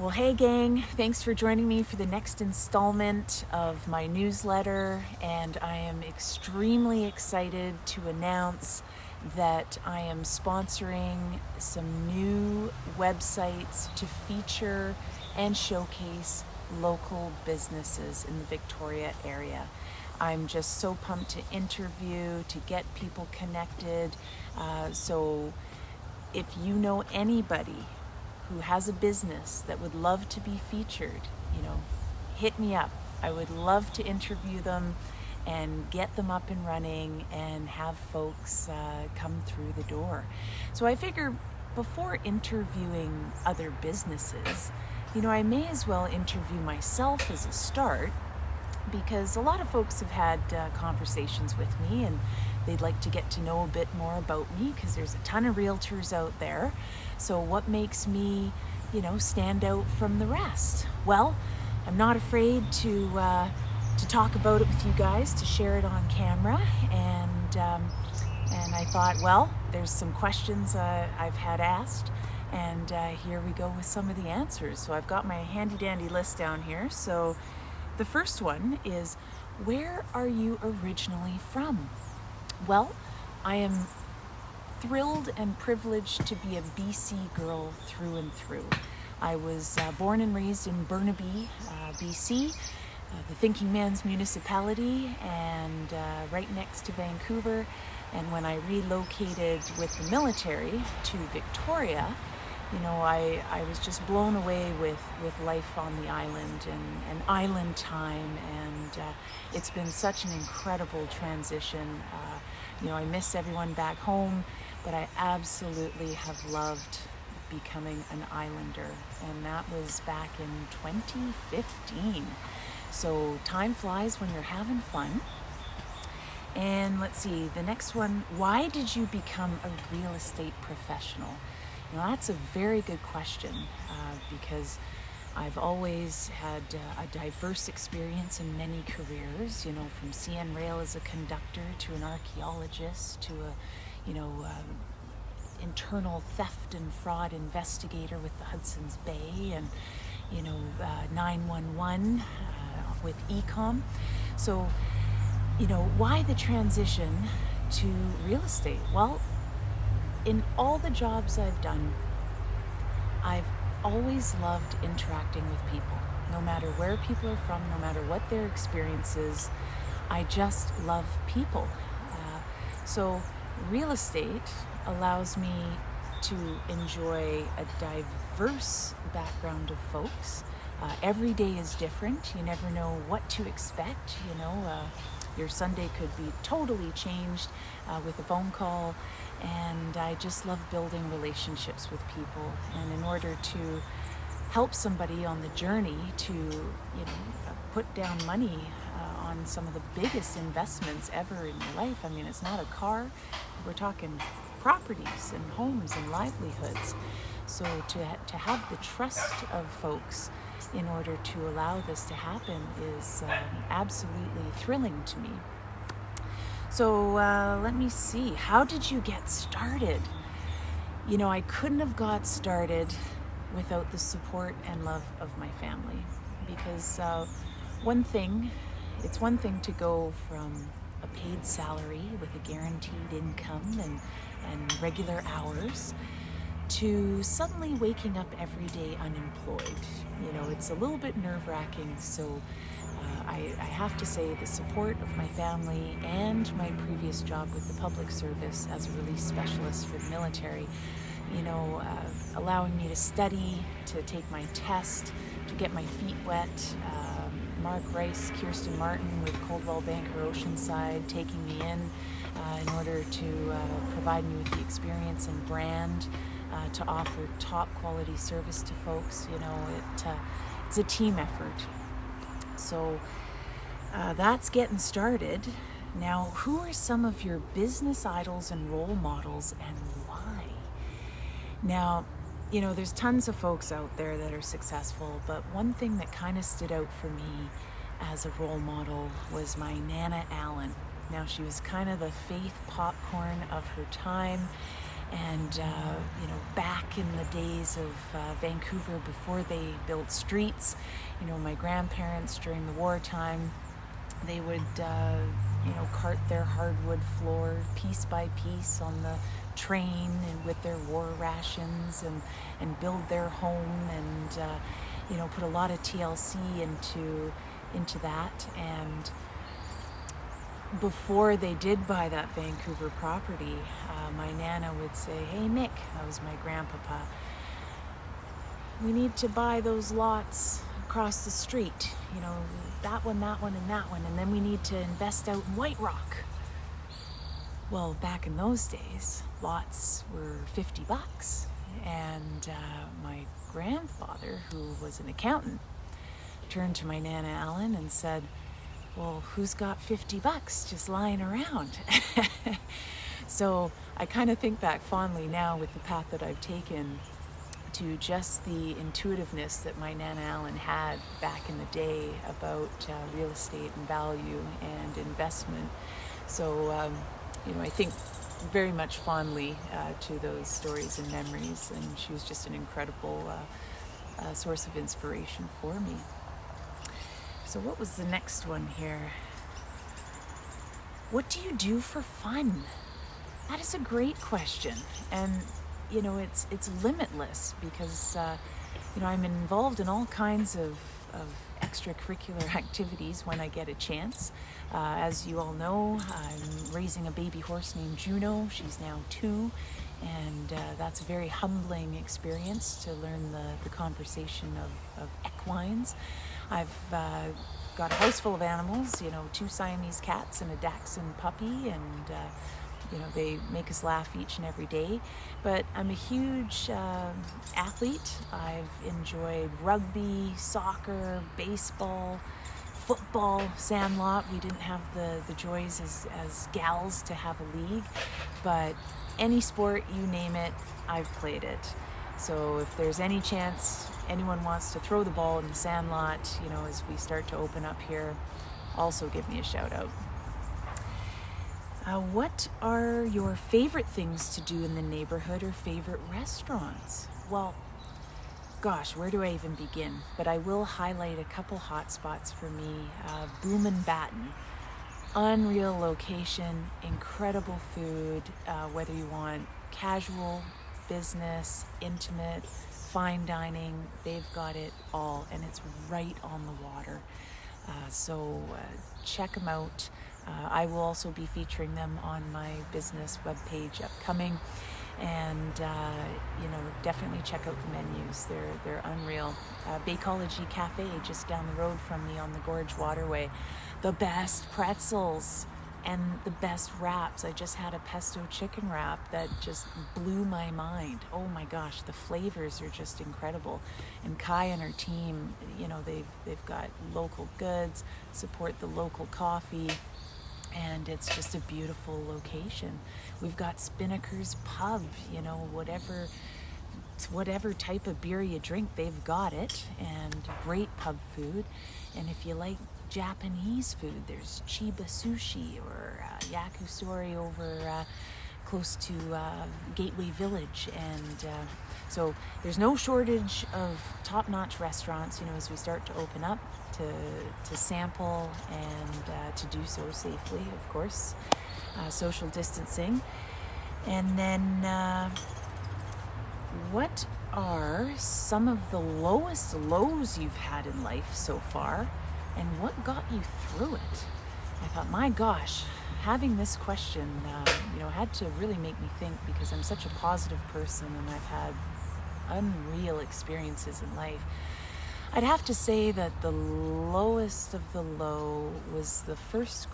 Well, hey gang, thanks for joining me for the next installment of my newsletter, and I am extremely excited to announce that I am sponsoring some new websites to feature and showcase local businesses in the Victoria area. I'm just so pumped to interview, to get people connected. So if you know anybody who has a business that would love to be featured, hit me up. I would love to interview them and get them up and running and have folks come through the door. So I figure before interviewing other businesses, I may as well interview myself as a start, because a lot of folks have had conversations with me and they'd like to get to know a bit more about me, because there's a ton of realtors out there. So what makes me, stand out from the rest? Well, I'm not afraid to talk about it with you guys, to share it on camera, and I thought, well, there's some questions I've had asked, and here we go with some of the answers. So I've got my handy dandy list down here. So the first one is, where are you originally from? Well, I am thrilled and privileged to be a BC girl through and through. I was born and raised in Burnaby, BC, the thinking man's municipality, and right next to Vancouver. And when I relocated with the military to Victoria, I was just blown away with life on the island and island time, and it's been such an incredible transition. I miss everyone back home, but I absolutely have loved becoming an islander, and that was back in 2015. So time flies when you're having fun. And let's see, the next one, why did you become a real estate professional? That's a very good question, because I've always had a diverse experience in many careers, from CN Rail as a conductor to an archaeologist to internal theft and fraud investigator with the Hudson's Bay, and 911 with Ecom. So, why the transition to real estate? Well, in all the jobs I've done, I've always loved interacting with people. No matter where people are from, no matter what their experience is, I just love people. So real estate allows me to enjoy a diverse background of folks. Every day is different. You never know what to expect. Your Sunday could be totally changed with a phone call. And I just love building relationships with people. And in order to help somebody on the journey to, put down money on some of the biggest investments ever in your life. I mean, it's not a car. We're talking properties and homes and livelihoods. So to have the trust of folks in order to allow this to happen is absolutely thrilling to me. So let me see, how did you get started? I couldn't have got started without the support and love of my family, because it's one thing to go from a paid salary with a guaranteed income and regular hours to suddenly waking up every day unemployed. It's a little bit nerve-wracking. So I have to say the support of my family and my previous job with the public service as a release specialist for the military, allowing me to study, to take my test, to get my feet wet. Mark Rice, Kirsten Martin with Coldwell Banker Oceanside taking me in order to provide me with the experience and brand to offer top quality service to folks. It's a team effort. So that's getting started. Now, who are some of your business idols and role models, and why? Now, there's tons of folks out there that are successful, but one thing that kind of stood out for me as a role model was my Nana Allen. Now, she was kind of the faith popcorn of her time, And, back in the days of Vancouver, before they built streets, my grandparents during the wartime, they would, cart their hardwood floor piece by piece on the train and with their war rations and build their home and, put a lot of TLC into that. And before they did buy that Vancouver property, my Nana would say, "Hey Mick," that was my grandpapa, "we need to buy those lots across the street, that one, and that one, and then we need to invest out in White Rock." Well, back in those days, lots were $50, and my grandfather, who was an accountant, turned to my Nana Ellen and said, "Well, who's got $50 just lying around?" So I kind of think back fondly now with the path that I've taken to just the intuitiveness that my Nana Ellen had back in the day about real estate and value and investment. So, I think very much fondly to those stories and memories, and she was just an incredible source of inspiration for me. So what was the next one here? What do you do for fun? That is a great question. And, it's limitless because, I'm involved in all kinds of extracurricular activities when I get a chance. As you all know, I'm raising a baby horse named Juno. She's now 2. And that's a very humbling experience to learn the conversation of equines. I've got a house full of animals, 2 Siamese cats and a Dachshund puppy, and they make us laugh each and every day. But I'm a huge athlete. I've enjoyed rugby, soccer, baseball, football, sandlot. We didn't have the joys as gals to have a league, but any sport, you name it, I've played it. So if there's any chance anyone wants to throw the ball in the sandlot, as we start to open up here, also give me a shout out. What are your favorite things to do in the neighborhood or favorite restaurants? Well, gosh, where do I even begin? But I will highlight a couple hot spots for me. Boom & Batten. Unreal location, incredible food, whether you want casual, business, intimate, fine dining, they've got it all, and it's right on the water. So check them out. I will also be featuring them on my business webpage upcoming, and definitely check out the menus. They're unreal. Bakeology Cafe just down the road from me on the Gorge Waterway. The best pretzels and the best wraps. I just had a pesto chicken wrap that just blew my mind. Oh my gosh, the flavors are just incredible. And Kai and her team, they've got local goods, support the local coffee, and it's just a beautiful location. We've got Spinnaker's Pub, whatever type of beer you drink, they've got it, and great pub food. And if you like Japanese food, there's Chiba Sushi or Yakusori over close to Gateway Village, and so there's no shortage of top-notch restaurants, as we start to open up to sample and to do so safely, of course, social distancing. And then what are some of the lowest lows you've had in life so far, and what got you through it? I thought, my gosh, having this question, had to really make me think, because I'm such a positive person and I've had unreal experiences in life. I'd have to say that the lowest of the low was the first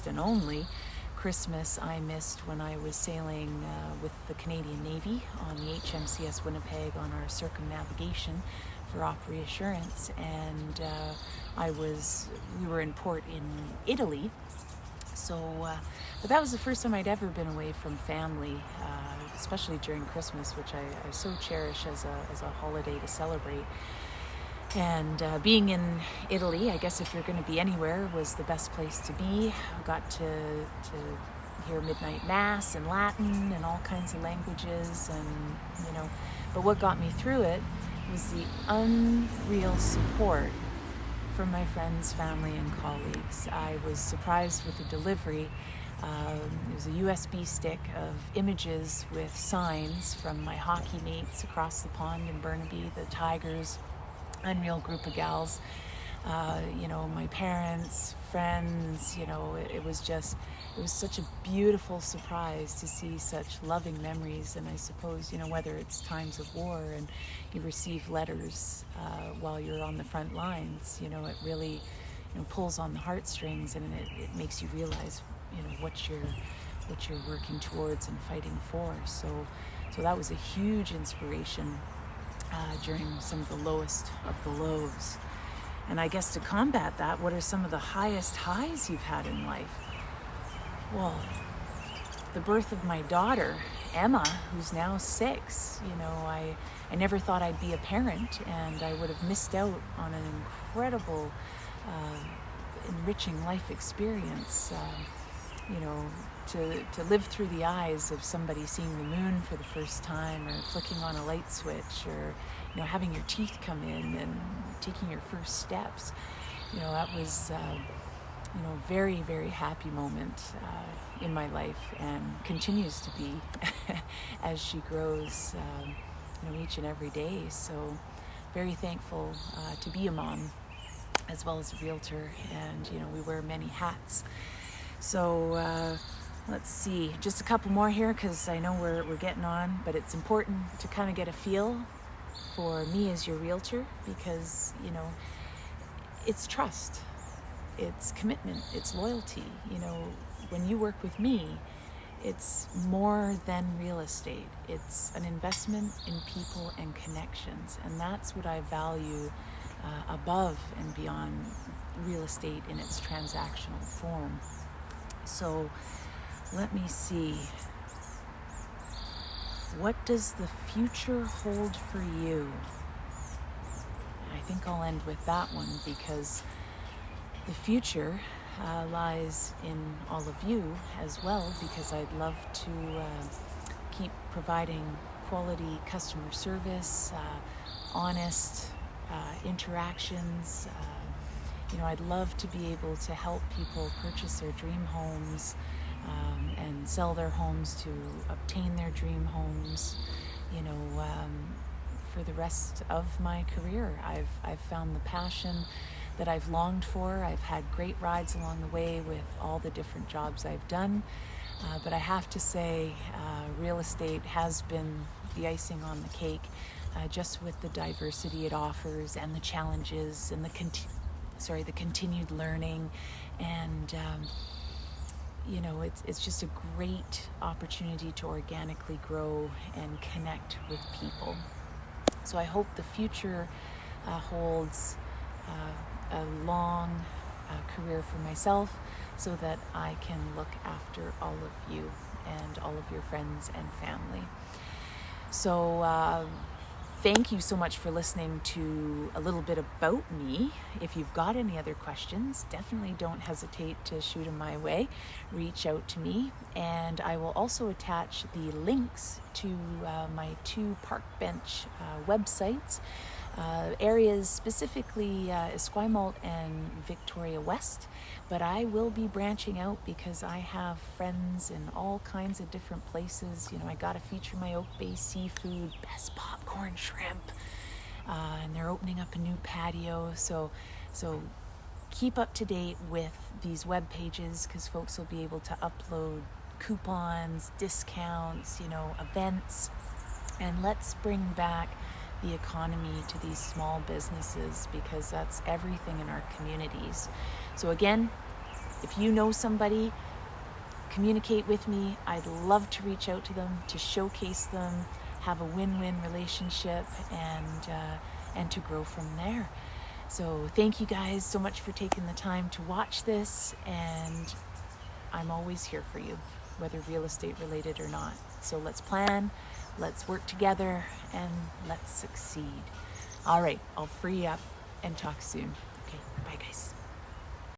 and only Christmas I missed when I was sailing with the Canadian Navy on the HMCS Winnipeg on our circumnavigation for op reassurance, and we were in port in Italy. So, but that was the first time I'd ever been away from family, especially during Christmas, which I so cherish as a holiday to celebrate. And being in Italy, I guess if you're going to be anywhere, was the best place to be. I got to hear midnight mass in Latin and all kinds of languages, and but what got me through it was the unreal support from my friends, family, and colleagues. I was surprised with the delivery. It was a USB stick of images with signs from my hockey mates across the pond in Burnaby, the Tigers, unreal group of gals. My parents, friends, it was such a beautiful surprise to see such loving memories. And I suppose, whether it's times of war and you receive letters while you're on the front lines, it really, pulls on the heartstrings, and it makes you realize, what you're working towards and fighting for. So that was a huge inspiration during some of the lowest of the lows. And I guess to combat that, what are some of the highest highs you've had in life? Well, the birth of my daughter, Emma, who's now 6. I never thought I'd be a parent, and I would have missed out on an incredible, enriching life experience. To live through the eyes of somebody seeing the moon for the first time, or flicking on a light switch, or having your teeth come in and taking your first steps. That was a very, very happy moment in my life, and continues to be as she grows each and every day. So very thankful to be a mom as well as a realtor, and we wear many hats. So let's see, just a couple more here, because I know we're getting on, but it's important to kind of get a feel for me as your realtor, because it's trust, it's commitment, it's loyalty. When you work with me, it's more than real estate. It's an investment in people and connections, and that's what I value above and beyond real estate in its transactional form. So let me see. What does the future hold for you? I think I'll end with that one, because the future lies in all of you as well, because I'd love to keep providing quality customer service, honest interactions. I'd love to be able to help people purchase their dream homes and sell their homes to obtain their dream homes. For the rest of my career, I've found the passion that I've longed for. I've had great rides along the way with all the different jobs I've done, but I have to say, real estate has been the icing on the cake, just with the diversity it offers, and the challenges, and the continued learning, and it's just a great opportunity to organically grow and connect with people. So I hope the future holds a long career for myself, so that I can look after all of you and all of your friends and family. So thank you so much for listening to a little bit about me. If you've got any other questions, definitely don't hesitate to shoot them my way. Reach out to me, and I will also attach the links to my 2 park bench websites. Areas specifically Esquimalt and Victoria West, but I will be branching out because I have friends in all kinds of different places. I got to feature my Oak Bay seafood, best popcorn shrimp, and they're opening up a new patio. So keep up to date with these web pages, because folks will be able to upload coupons, discounts, events, and let's bring back the economy to these small businesses, because that's everything in our communities. So again, if you know somebody, communicate with me. I'd love to reach out to them, to showcase them, have a win-win relationship, and to grow from there. So thank you guys so much for taking the time to watch this, and I'm always here for you, whether real estate related or not. So let's plan, let's work together, and let's succeed. All right, I'll free up and talk soon. Okay, bye guys.